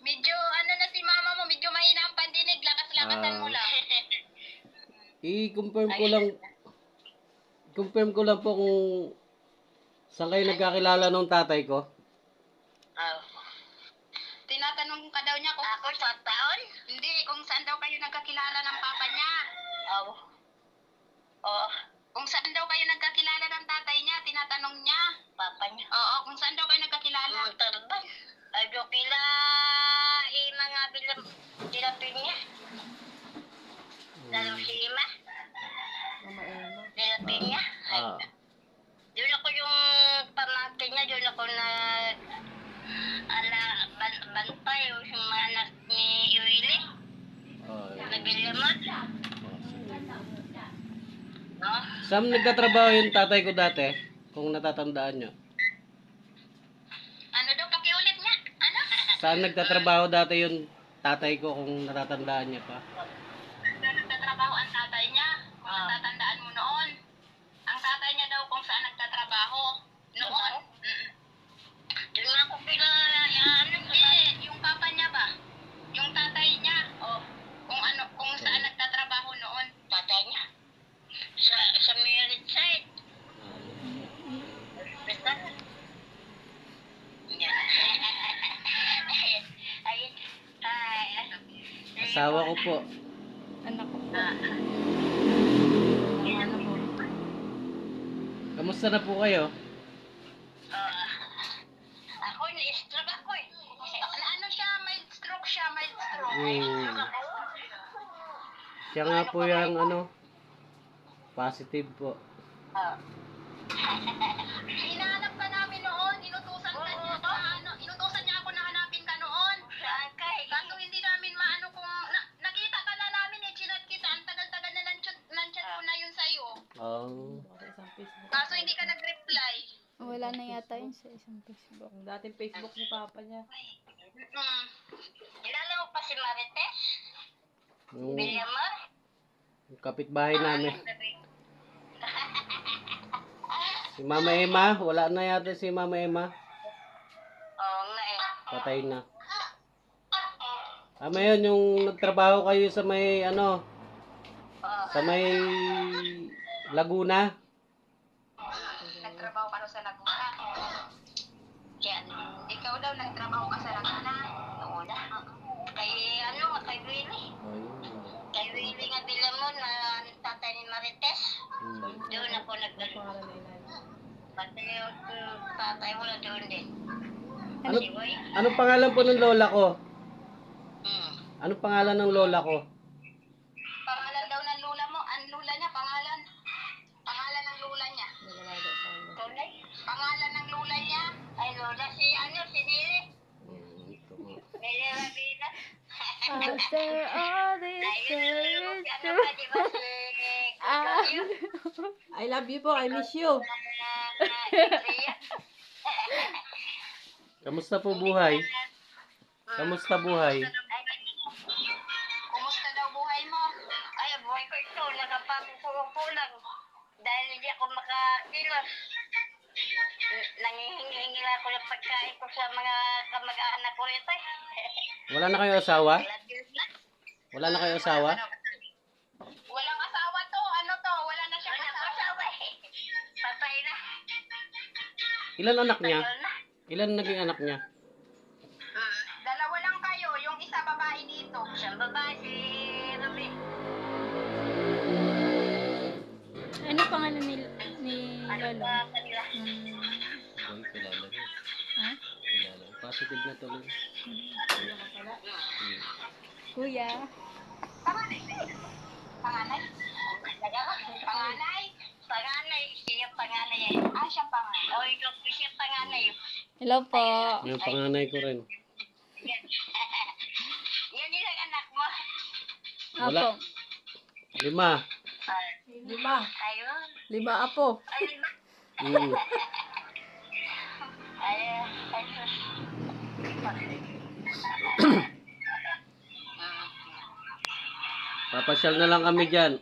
Medyo ano na si mama mo, medyo mahina ang pandinig, lakas-lakasan mo lang. I-confirm ko lang po kung saan kayo nagkakilala ng tatay ko. Tinatanong ka daw niya kung ako sa taon? Hindi, kung saan daw kayo nagkakilala ng papa niya. Kung saan daw kayo nagkakilala ng tatay niya, tinatanong niya. Papa niya? Oo, kung saan daw kayo nagkakilala. Tarban. Ado kila mga bilapin niya. Dalam si Ima. Bilapin niya. Doon ako yung pamangkin niya, doon ako bantay yung mga anak ni Iwili. Nagbilamot. No? Saan nagtatrabaho yung tatay ko dati? Kung natatandaan nyo. Ano daw, pakiulit niya? Ano? Saan nagtatrabaho dati yung tatay ko kung natatandaan niya pa? Saan nagtatrabaho ang tatay niya? Kung natatandaan mo noon. Ang tatay niya daw kung saan nagtatrabaho. Noon. Doon nga ako yung papa niya ba? Yung tatay niya. Kung saan nagtatrabaho noon. Tatay niya. Sa married side. Basta. Asawa ko po. Anak ko po. Kamusta na po kayo? Ako, na-stroke ako eh. Ano siya, mild stroke siya, mild stroke. Siya nga po yung positive po. Hinahanap ka namin noon, inutusan ka niya, inutusan niya ako na hanapin ka noon. Kaso hindi namin maano kung, nakita ka na namin eh, chinat kita, ang tagal-tagal na nan-chat ko na yun sa'yo. Kaso hindi ka nag-reply. Wala na yata yun sa isang Facebook. Dating Facebook ni Papa niya. Kilala mo pa si Marites? Yung Villamor? kapitbahay namin. Si Mama Emma, wala na yata si Mama Emma. Oo nga eh. Patay na. Yun, yung nagtrabaho kayo sa may sa may Laguna. Nagtrabaho ka daw sa Laguna. Yan. Ikaw daw nagtrabaho ka sa Laguna. Laguna? Kay Willie. Kay Willie nga Villamor na tatay ni Marites. Doon ako nagdalo. Pati yung tatay mo na doon din. Anong pangalan po ng lola ko? Hmm. Anong pangalan ng lola ko? Pangalan daw ng lula mo. Ang lula niya, pangalan. Pangalan ng lula niya. Tunay? Pangalan ng lula niya. Ay, lola si Nili. Nili Rabina. After all this Ayun, time, di ba si I love you po. I miss you. Kamusta po buhay? Kamusta buhay? Kumusta daw buhay mo? Ay, buhay ko ito. Nakapakukulang. Dahil hindi ako makakilos. Nangihingi ako ng pagkain ko sa mga kamag-anak ko rito eh. Wala na kayo asawa? Wala na kayo asawa? Walang asawa to. Ano to? Wala na siyang asawa eh. Patay na. Ilan anak niya? Tagal na. Ilan naging anak niya? Dalawa lang kayo. Yung isa babae dito. Siyang babae si Ruby. ano pangalan ni Ano Lolo? ba kanila? Ay, kilala niya. Ha? Kilala. Positive na tuloy. Kuya. Panganay. Panganay? Panganay? Panganay. Siya panganay eh. Siya panganay. O, ikaw siya panganay. Hello po. Yung panganay ko rin. Yan. Yan yung anak mo. Wala. Apo. 5. 5. Ayun. 5 apo. Ayun. Mm. Ayun. Papasyal na lang kami dyan.